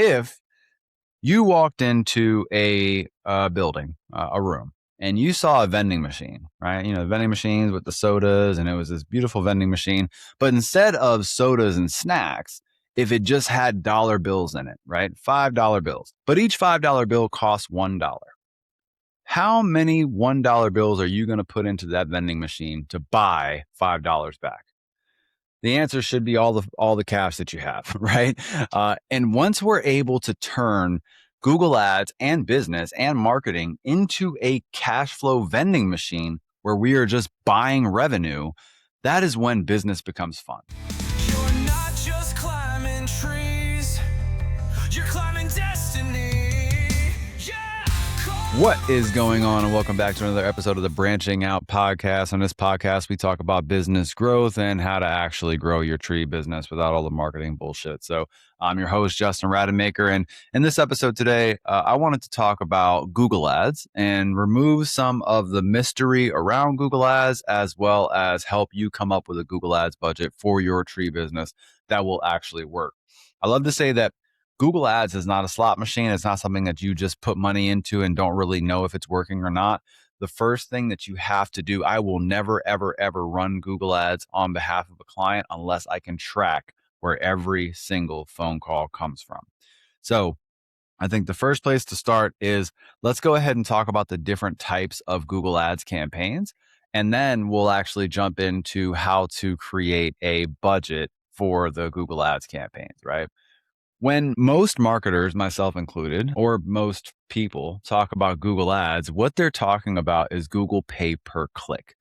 If you walked into a building, a room, and you saw a vending machine, right? You know, vending machines with the sodas, and it was this beautiful vending machine. But instead of sodas and snacks, if it just had dollar bills in it, right? $5 bills. But each $5 bill costs $1. How many $1 bills are you going to put into that vending machine to buy $5 back? The answer should be all the cash that you have, right? And once we're able to turn Google Ads and business and marketing into a cash flow vending machine where we are just buying revenue, that is when business becomes fun. You're not just climbing trees, you're climbing destiny. What is going on? And welcome back to another episode of the Branching Out podcast. On this podcast, we talk about business growth and how to actually grow your tree business without all the marketing bullshit. So I'm your host, Justin Rademacher. And in this episode today, I wanted to talk about Google Ads and remove some of the mystery around Google Ads, as well as help you come up with a Google Ads budget for your tree business that will actually work. I love to say that Google Ads is not a slot machine. It's not something that you just put money into and don't really know if it's working or not. The first thing that you have to do, I will never, ever, ever run Google Ads on behalf of a client unless I can track where every single phone call comes from. So I think the first place to start is let's go ahead and talk about the different types of Google Ads campaigns. And then we'll actually jump into how to create a budget for the Google Ads campaigns, right? When most marketers, myself included, or most people talk about Google Ads, what they're talking about is Google pay per click.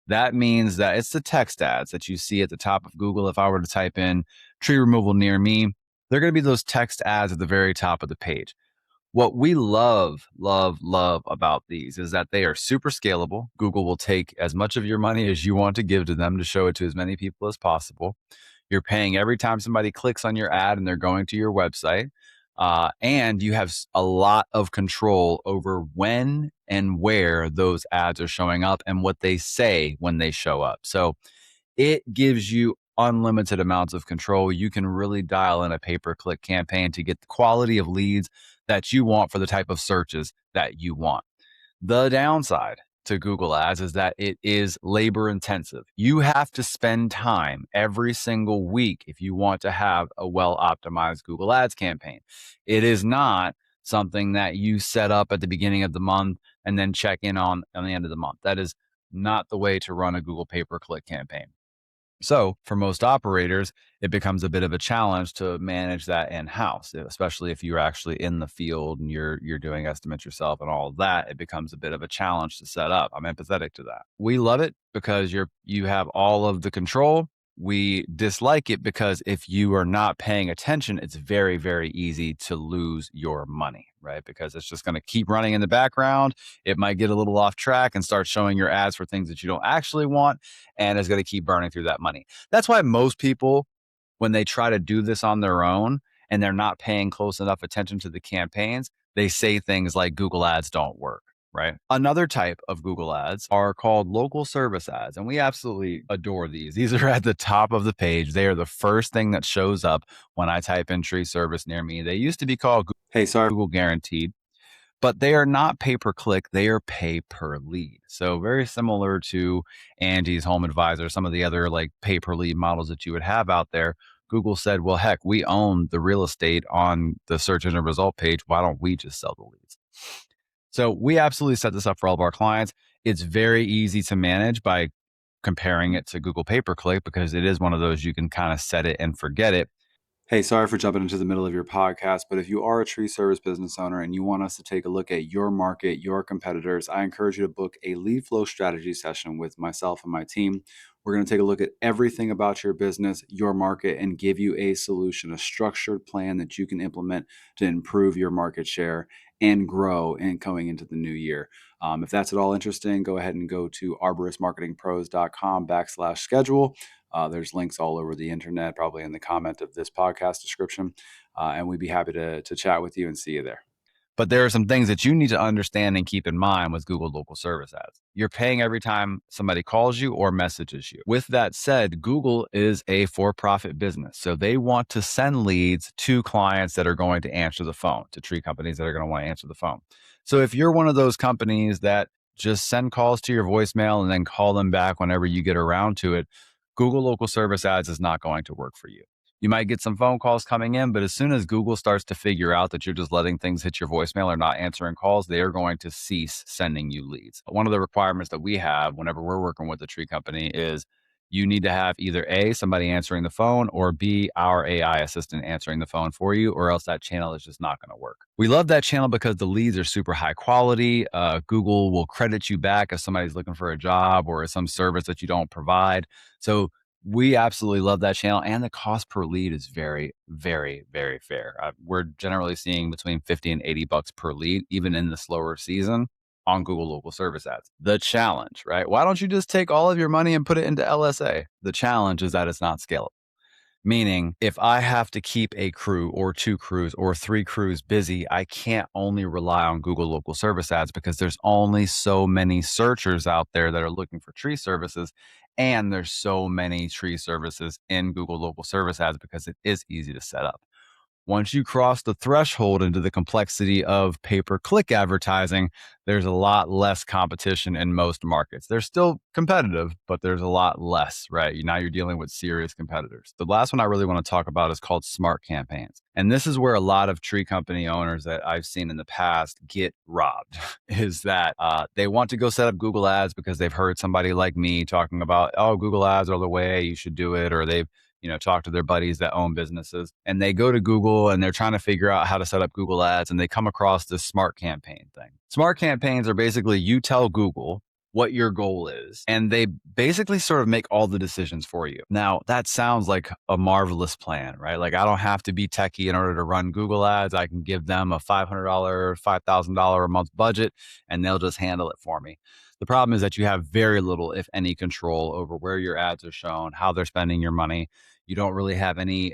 That means that it's the text ads that you see at the top of Google. If I were to type in tree removal near me, they're going to be those text ads at the very top of the page. What we love about these is that they are super scalable. Google will take as much of your money as you want to give to them to show it to as many people as possible. You're paying every time somebody clicks on your ad and they're going to your website. And you have a lot of control over when and where those ads are showing up and what they say when they show up. So it gives you unlimited amounts of control. You can really dial in a pay-per-click campaign to get the quality of leads that you want for the type of searches that you want. The downside to Google Ads is that it is labor intensive. You have to spend time every single week if you want to have a well-optimized Google Ads campaign. It is not something that you set up at the beginning of the month and then check in on the end of the month. That is not the way to run a Google pay-per-click campaign. So for most operators, it becomes a bit of a challenge to manage that in-house, especially if you're actually in the field and you're doing estimates yourself and all of that. It becomes a bit of a challenge to set up. I'm empathetic to that. We love it because you have all of the control. We dislike it because if you are not paying attention, it's very, very easy to lose your money, right? Because it's just going to keep running in the background. It might get a little off track and start showing your ads for things that you don't actually want, and it's going to keep burning through that money. That's why most people, when they try to do this on their own and they're not paying close enough attention to the campaigns, they say things like Google Ads don't work. Right. Another type of Google ads are called local service ads, and we absolutely adore these. These are at the top of the page. They are the first thing that shows up when I type in tree service near me. They used to be called Google Guaranteed, but they are not pay per click. They are pay per lead. So very similar to Angie's Home Advisor, some of the other like pay per lead models that you would have out there. Google said, well, heck, we own the real estate on the search engine result page. Why don't we just sell the leads? So we absolutely set this up for all of our clients. It's very easy to manage by comparing it to Google pay-per-click because it is one of those you can kind of set it and forget it. Hey, sorry for jumping into the middle of your podcast, but if you are a tree service business owner and you want us to take a look at your market, your competitors, I encourage you to book a lead flow strategy session with myself and my team. We're going to take a look at everything about your business, your market, and give you a solution, a structured plan that you can implement to improve your market share and grow and going into the new year. If that's at all interesting, go ahead and go to arboristmarketingpros.com/schedule. There's links all over the internet, probably in the comment of this podcast description. And we'd be happy to chat with you and see you there. But there are some things that you need to understand and keep in mind with Google local service ads. You're paying every time somebody calls you or messages you. With that said, Google is a for-profit business. So they want to send leads to clients that are going to answer the phone, to tree companies that are going to want to answer the phone. So if you're one of those companies that just send calls to your voicemail and then call them back whenever you get around to it, Google local service ads is not going to work for you. You might get some phone calls coming in, but as soon as Google starts to figure out that you're just letting things hit your voicemail or not answering calls, they are going to cease sending you leads. One of the requirements that we have whenever we're working with a tree company is you need to have either A, somebody answering the phone, or B, our AI assistant answering the phone for you, or else that channel is just not going to work. We love that channel because the leads are super high quality. Google will credit you back if somebody's looking for a job or some service that you don't provide. So we absolutely love that channel, and the cost per lead is very, very, very fair. We're generally seeing between 50 and 80 bucks per lead, even in the slower season on Google local service ads. The challenge, right? Why don't you just take all of your money and put it into LSA? The challenge is that it's not scalable. Meaning, if I have to keep a crew or 2 crews or 3 crews busy, I can't only rely on Google local service ads because there's only so many searchers out there that are looking for tree services. And there's so many tree services in Google local service ads because it is easy to set up. Once you cross the threshold into the complexity of pay-per-click advertising, there's a lot less competition in most markets. They're still competitive, but there's a lot less, right? Now you're dealing with serious competitors. The last one I really want to talk about is called smart campaigns. And this is where a lot of tree company owners that I've seen in the past get robbed is that they want to go set up Google ads because they've heard somebody like me talking about, oh, Google ads are the way, you should do it, or they've talk to their buddies that own businesses, and they go to Google and they're trying to figure out how to set up Google ads, and they come across this smart campaign thing. Smart campaigns are basically you tell Google what your goal is, and they basically sort of make all the decisions for you. Now, that sounds like a marvelous plan, right? Like I don't have to be techie in order to run Google ads. I can give them a $500, $5,000 a month budget, and they'll just handle it for me. The problem is that you have very little, if any, control over where your ads are shown, how they're spending your money. You don't really have any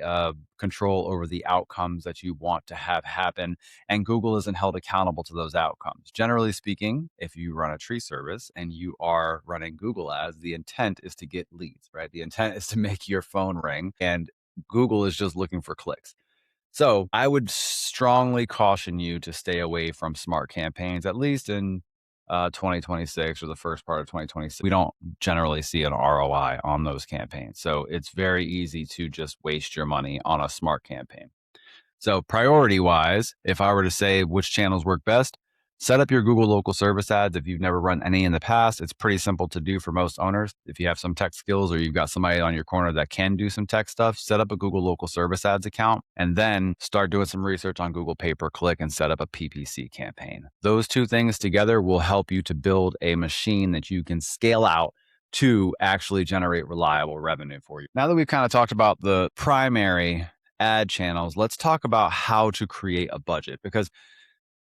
control over the outcomes that you want to have happen. And Google isn't held accountable to those outcomes. Generally speaking, if you run a tree service and you are running Google ads, the intent is to get leads, right? The intent is to make your phone ring, and Google is just looking for clicks. So I would strongly caution you to stay away from smart campaigns, at least in 2026 or the first part of 2026. We don't generally see an ROI on those campaigns. So it's very easy to just waste your money on a smart campaign. So priority wise, if I were to say which channels work best, set up your Google local service ads. If you've never run any in the past, it's pretty simple to do for most owners. If you have some tech skills or you've got somebody on your corner that can do some tech stuff, set up a Google local service ads account and then start doing some research on Google pay-per-click and set up a PPC campaign. Those two things together will help you to build a machine that you can scale out to actually generate reliable revenue for you. Now that we've kind of talked about the primary ad channels, let's talk about how to create a budget, because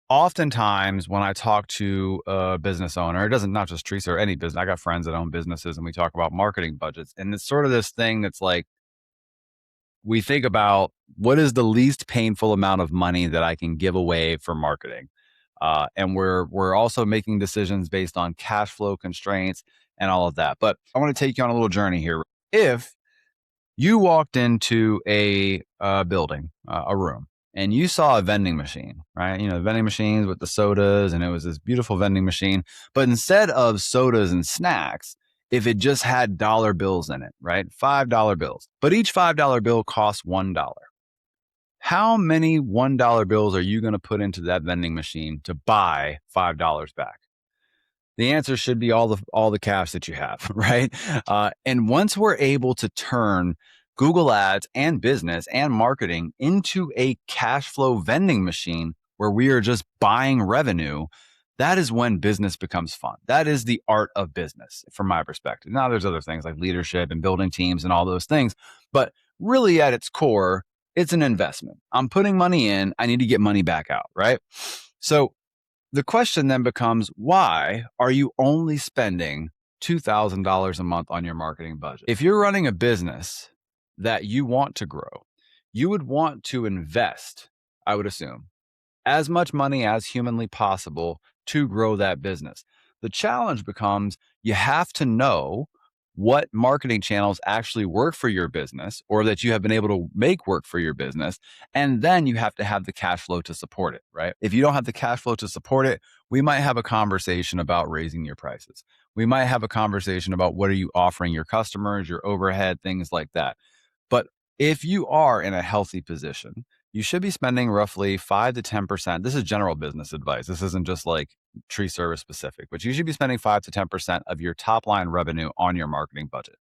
oftentimes when I talk to a business owner, it doesn't, not just Teresa or any business, I got friends that own businesses and we talk about marketing budgets. And it's sort of this thing that's like, we think about what is the least painful amount of money that I can give away for marketing. And we're also making decisions based on cash flow constraints and all of that. But I want to take you on a little journey here. If you walked into a building, a room, and you saw a vending machine, right? The vending machines with the sodas, and it was this beautiful vending machine. But instead of sodas and snacks, if it just had dollar bills in it, right? $5 bills. But each $5 bill costs $1. How many $1 bills are you going to put into that vending machine to buy $5 back? The answer should be all the cash that you have, right? And once we're able to turn Google ads and business and marketing into a cash flow vending machine where we are just buying revenue, that is when business becomes fun. That is the art of business from my perspective. Now there's other things like leadership and building teams and all those things, but really at its core, it's an investment. I'm putting money in, I need to get money back out, right? So the question then becomes, why are you only spending $2,000 a month on your marketing budget? If you're running a business that you want to grow, you would want to invest, I would assume, as much money as humanly possible to grow that business. The challenge becomes you have to know what marketing channels actually work for your business or that you have been able to make work for your business. And then you have to have the cash flow to support it, right? If you don't have the cash flow to support it, we might have a conversation about raising your prices. We might have a conversation about what are you offering your customers, your overhead, things like that. But if you are in a healthy position, you should be spending roughly 5 to 10%. This is general business advice. This isn't just like tree service specific, but you should be spending 5 to 10% of your top line revenue on your marketing budget.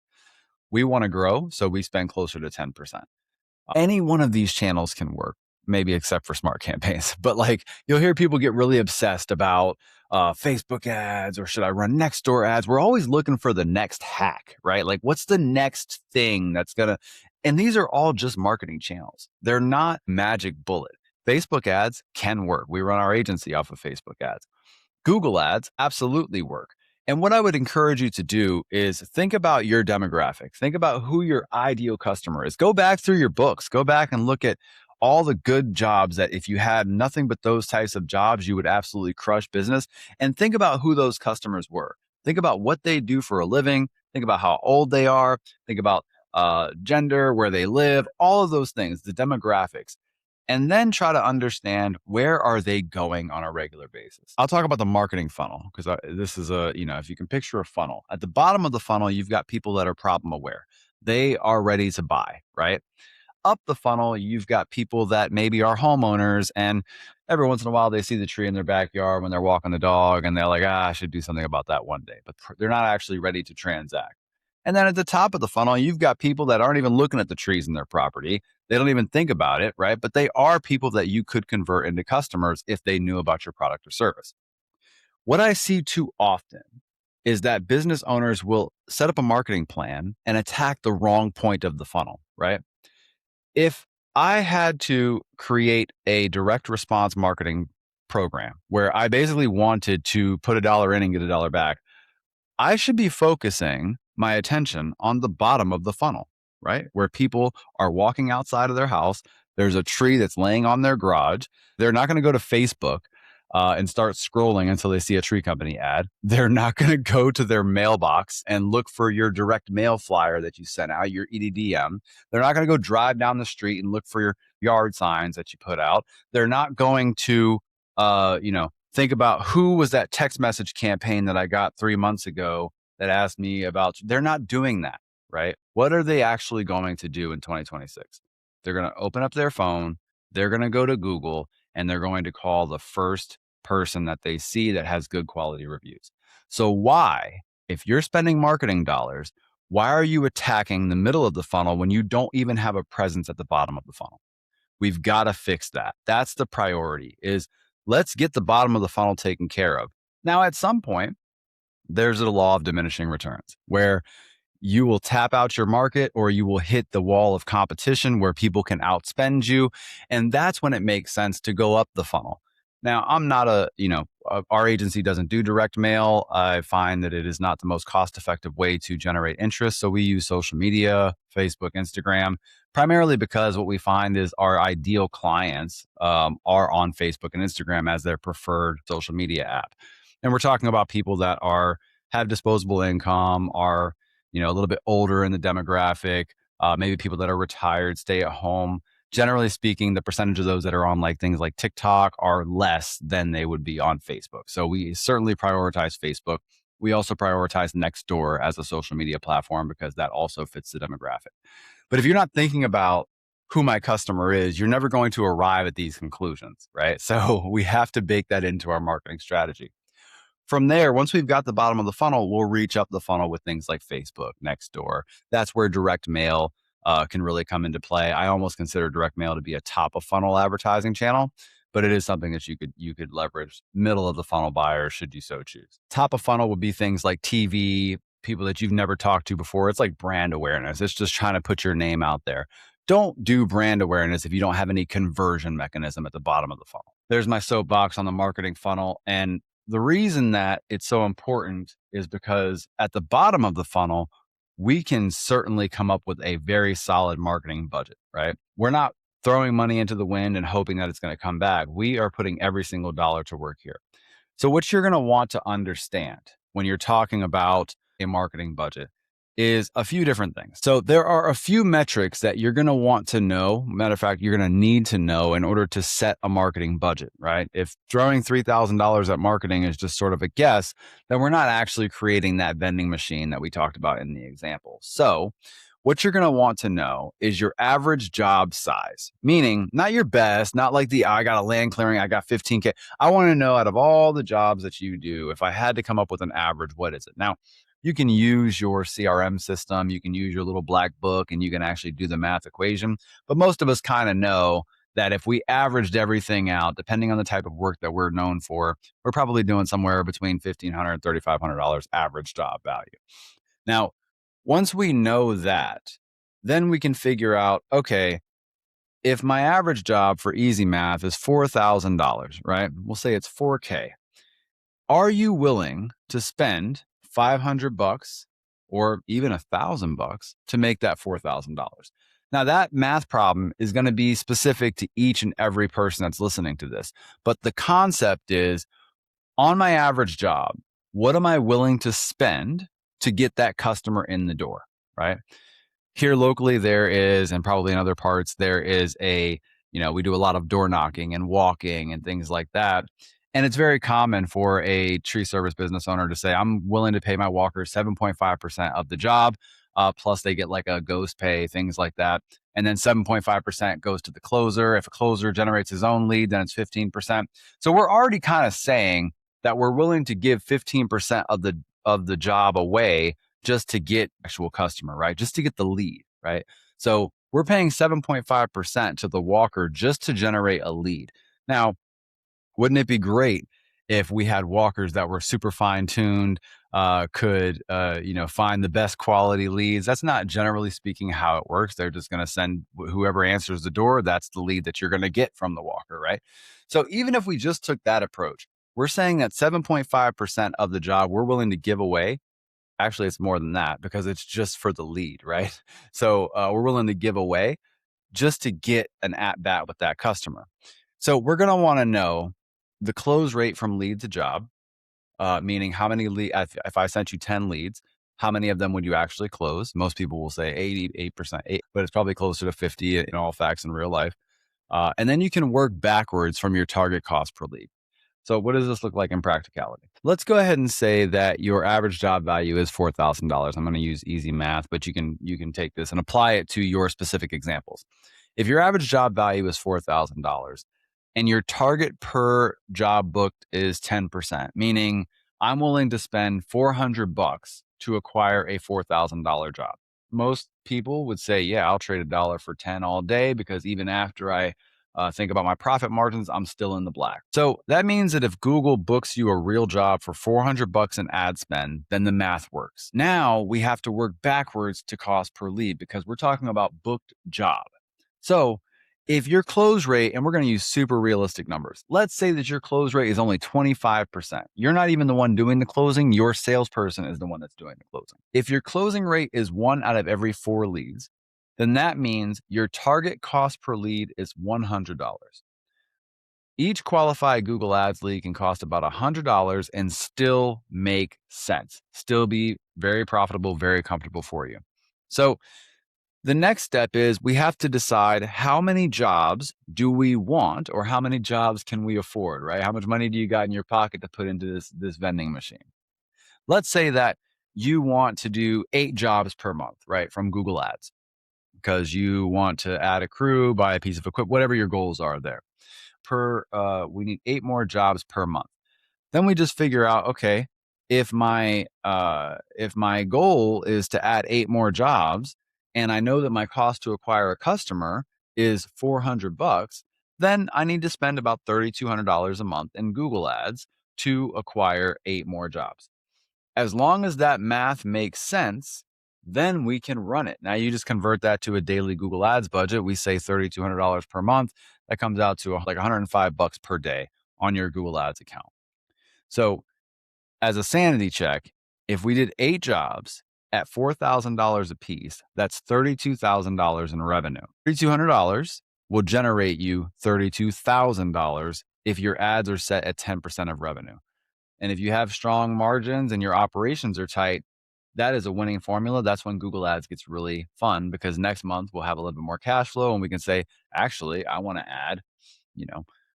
We want to grow, so we spend closer to 10%. Any one of these channels can work, maybe except for smart campaigns. But like you'll hear people get really obsessed about Facebook ads or should I run next door ads? We're always looking for the next hack, right? Like what's the next thing that's going to, and these are all just marketing channels. They're not magic bullet. Facebook ads can work. We run our agency off of Facebook ads. Google ads absolutely work. And what I would encourage you to do is think about your demographic. Think about who your ideal customer is. Go back through your books. Go back and look at all the good jobs that if you had nothing but those types of jobs, you would absolutely crush business. And think about who those customers were. Think about what they do for a living. Think about how old they are. Think about gender, where they live, all of those things, the demographics, and then try to understand where are they going on a regular basis. I'll talk about the marketing funnel because this is if you can picture a funnel, at the bottom of the funnel, you've got people that are problem aware. They are ready to buy, right? Up the funnel, you've got people that maybe are homeowners and every once in a while they see the tree in their backyard when they're walking the dog and they're like, I should do something about that one day, but they're not actually ready to transact. And then at the top of the funnel, you've got people that aren't even looking at the trees in their property. They don't even think about it, right? But they are people that you could convert into customers if they knew about your product or service. What I see too often is that business owners will set up a marketing plan and attack the wrong point of the funnel, right? If I had to create a direct response marketing program where I basically wanted to put $1 in and get $1 back, I should be focusing my attention on the bottom of the funnel, right? Where people are walking outside of their house. There's a tree that's laying on their garage. They're not going to go to Facebook and start scrolling until they see a tree company ad. They're not going to go to their mailbox and look for your direct mail flyer that you sent out, your EDDM. They're not going to go drive down the street and look for your yard signs that you put out. They're not going to, think about who was that text message campaign that I got 3 months ago that asked me about. They're not doing that, right? What are they actually going to do in 2026? They're going to open up their phone, they're going to go to Google, and they're going to call the first person that they see that has good quality reviews. So why, if you're spending marketing dollars, why are you attacking the middle of the funnel when you don't even have a presence at the bottom of the funnel? We've got to fix that. That's the priority, is let's get the bottom of the funnel taken care of. Now, at some point, there's a law of diminishing returns where you will tap out your market or you will hit the wall of competition where people can outspend you. And that's when it makes sense to go up the funnel. Now, I'm not our agency doesn't do direct mail. I find that it is not the most cost effective way to generate interest. So we use social media, Facebook, Instagram, primarily because what we find is our ideal clients are on Facebook and Instagram as their preferred social media app. And we're talking about people that have disposable income, are a little bit older in the demographic, maybe people that are retired, stay at home. Generally speaking, the percentage of those that are on like things like TikTok are less than they would be on Facebook. So we certainly prioritize Facebook. We also prioritize Nextdoor as a social media platform because that also fits the demographic. But if you're not thinking about who my customer is, you're never going to arrive at these conclusions, right? So we have to bake that into our marketing strategy. From there, once we've got the bottom of the funnel, we'll reach up the funnel with things like Facebook, Nextdoor. That's where direct mail can really come into play. I almost consider direct mail to be a top of funnel advertising channel, but it is something that you could leverage. Middle of the funnel buyers, should you so choose. Top of funnel would be things like TV, people that you've never talked to before. It's like brand awareness. It's just trying to put your name out there. Don't do brand awareness if you don't have any conversion mechanism at the bottom of the funnel. There's my soapbox on the marketing funnel. And the reason that it's so important is because at the bottom of the funnel, we can certainly come up with a very solid marketing budget, right? We're not throwing money into the wind and hoping that it's going to come back. We are putting every single dollar to work here. So what you're going to want to understand when you're talking about a marketing budget is a few different things. So there are a few metrics that you're going to want to know. Matter of fact, you're going to need to know in order to set a marketing budget, right? If throwing $3,000 at marketing is just sort of a guess, then we're not actually creating that vending machine that we talked about in the example. So what you're going to want to know is your average job size, meaning not your best, not like I got a land clearing, I got 15K. I want to know out of all the jobs that you do, if I had to come up with an average, what is it? Now, you can use your CRM system, you can use your little black book, and you can actually do the math equation. But most of us kind of know that if we averaged everything out, depending on the type of work that we're known for, we're probably doing somewhere between $1,500 and $3,500 average job value. Now, once we know that, then we can figure out, okay, if my average job for easy math is $4,000, right? We'll say it's 4K. Are you willing to spend $500 or even $1,000 to make that $4,000? Now, that math problem is going to be specific to each and every person that's listening to this. But the concept is, on my average job, what am I willing to spend to get that customer in the door, right? Here locally, there is, and probably in other parts, there is we do a lot of door knocking and walking and things like that. And it's very common for a tree service business owner to say, I'm willing to pay my walkers 7.5% of the job, plus they get like a ghost pay, things like that. And then 7.5% goes to the closer. If a closer generates his own lead, then it's 15%. So we're already kind of saying that we're willing to give 15% of the job away just to get actual customer, right? Just to get the lead, right? So we're paying 7.5% to the walker just to generate a lead. Now, wouldn't it be great if we had walkers that were super fine-tuned, could find the best quality leads? That's not generally speaking how it works. They're just going to send whoever answers the door. That's the lead that you're going to get from the walker, right? So even if we just took that approach, we're saying that 7.5% of the job we're willing to give away. Actually, it's more than that because it's just for the lead, right? So we're willing to give away just to get an at bat with that customer. So we're going to want to know the close rate from lead to job, meaning how many if I sent you 10 leads, how many of them would you actually close? Most people will say 88%, but it's probably closer to 50 in all facts in real life. And then you can work backwards from your target cost per lead. So what does this look like in practicality? Let's go ahead and say that your average job value is $4,000. I'm going to use easy math, but you can take this and apply it to your specific examples. If your average job value is $4,000 and your target per job booked is 10%, meaning I'm willing to spend $400 to acquire a $4,000 job. Most people would say, yeah, I'll trade $1 for 10 all day, because even after I think about my profit margins, I'm still in the black. So that means that if Google books you a real job for $400 in ad spend, then the math works. Now we have to work backwards to cost per lead because we're talking about booked job. So if your close rate, and we're going to use super realistic numbers, let's say that your close rate is only 25%. You're not even the one doing the closing. Your salesperson is the one that's doing the closing. If your closing rate is 1 out of every 4 leads, then that means your target cost per lead is $100. Each qualified Google Ads lead can cost about $100 and still make sense, still be very profitable, very comfortable for you. So the next step is we have to decide how many jobs do we want, or how many jobs can we afford, right? How much money do you got in your pocket to put into this vending machine? Let's say that you want to do 8 jobs per month, right, from Google Ads, because you want to add a crew, buy a piece of equipment, whatever your goals are there. We need 8 more jobs per month. Then we just figure out, okay, if my goal is to add 8 more jobs, and I know that my cost to acquire a customer is $400, then I need to spend about $3,200 a month in Google Ads to acquire 8 more jobs. As long as that math makes sense, then we can run it. Now you just convert that to a daily Google Ads budget. We say $3,200 per month. That comes out to like $105 per day on your Google Ads account. So as a sanity check, if we did 8 jobs at $4,000 a piece, that's $32,000 in revenue. $3,200 will generate you $32,000 if your ads are set at 10% of revenue. And if you have strong margins and your operations are tight, that is a winning formula. That's when Google Ads gets really fun, because next month we'll have a little bit more cash flow and we can say, actually, I want to add,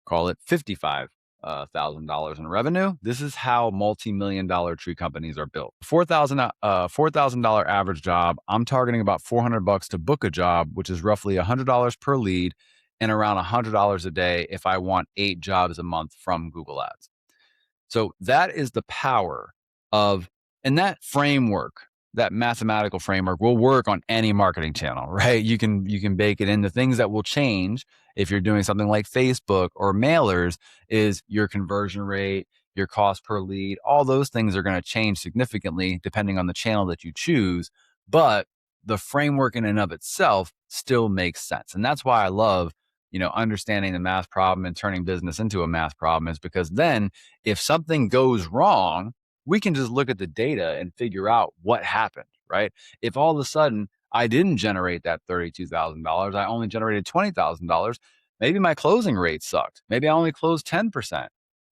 call it $55,000 in revenue. This is how multi-million-dollar tree companies are built. $4,000 average job. I'm targeting about $400 to book a job, which is roughly $100 per lead and around $100 a day if I want 8 jobs a month from Google Ads. So that is the power of, and that framework, that mathematical framework will work on any marketing channel, right? You can bake it into things that will change if you're doing something like Facebook or mailers, is your conversion rate, your cost per lead, all those things are going to change significantly depending on the channel that you choose. But the framework in and of itself still makes sense. And that's why I love, understanding the math problem and turning business into a math problem, is because then if something goes wrong, we can just look at the data and figure out what happened, right? If all of a sudden I didn't generate that $32,000, I only generated $20,000, maybe my closing rate sucked. Maybe I only closed 10%.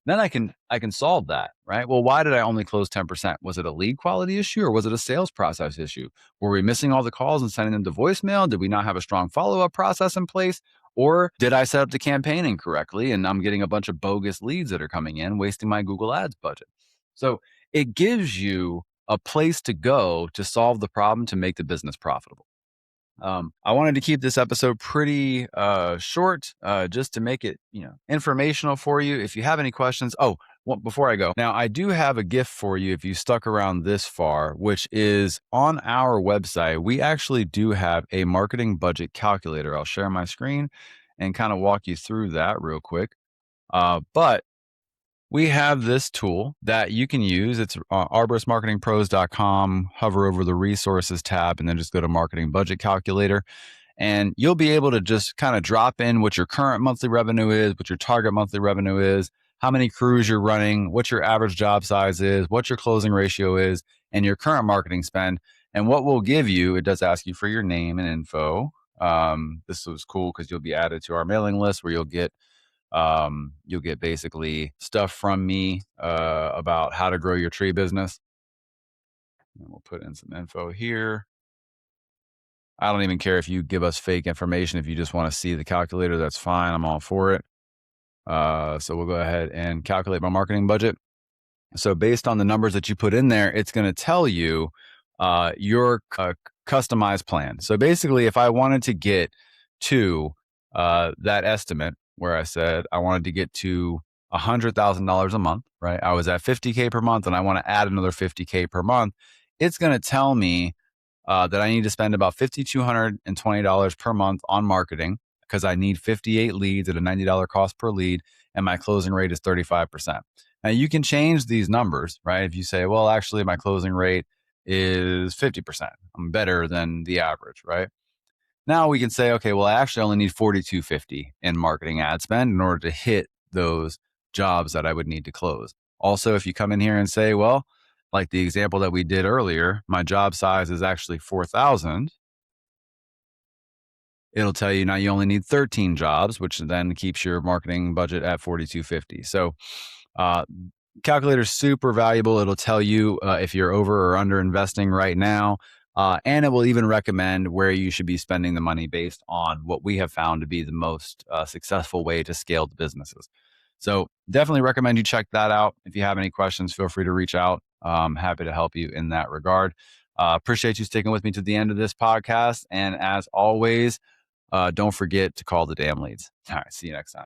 Then I can solve that, right? Well, why did I only close 10%? Was it a lead quality issue or was it a sales process issue? Were we missing all the calls and sending them to voicemail? Did we not have a strong follow-up process in place? Or did I set up the campaign incorrectly and I'm getting a bunch of bogus leads that are coming in, wasting my Google Ads budget? So it gives you a place to go to solve the problem, to make the business profitable. I wanted to keep this episode pretty short, just to make it, informational for you. If you have any questions, before I go, now I do have a gift for you if you stuck around this far, which is on our website. We actually do have a marketing budget calculator. I'll share my screen and kind of walk you through that real quick. But we have this tool that you can use. It's arboristmarketingpros.com. Hover over the resources tab and then just go to marketing budget calculator. And you'll be able to just kind of drop in what your current monthly revenue is, what your target monthly revenue is, how many crews you're running, what your average job size is, what your closing ratio is, and your current marketing spend. And what we'll give you, it does ask you for your name and info. This was cool because you'll be added to our mailing list where you'll get basically stuff from me about how to grow your tree business. And we'll put in some info here. I don't even care if you give us fake information. If you just want to see the calculator, that's fine. I'm all for it. So we'll go ahead and calculate my marketing budget. So based on the numbers that you put in there, it's going to tell you your customized plan. So basically, if I wanted to get to that estimate where I said I wanted to get to $100,000 a month, right? I was at $50K per month and I want to add another $50K per month. It's going to tell me that I need to spend about $5,220 per month on marketing, because I need 58 leads at a $90 cost per lead, and my closing rate is 35%. Now you can change these numbers, right? If you say, well, actually my closing rate is 50%, I'm better than the average, right? Now we can say, okay, well, I actually only need $4,250 in marketing ad spend in order to hit those jobs that I would need to close. Also, if you come in here and say, well, like the example that we did earlier, my job size is actually 4,000. It'll tell you now you only need 13 jobs, which then keeps your marketing budget at $4,250. So calculator is super valuable. It'll tell you if you're over or under investing right now. And it will even recommend where you should be spending the money based on what we have found to be the most successful way to scale the businesses. So definitely recommend you check that out. If you have any questions, feel free to reach out. I'm happy to help you in that regard. Appreciate you sticking with me to the end of this podcast. And as always, don't forget to call the damn leads. All right, see you next time.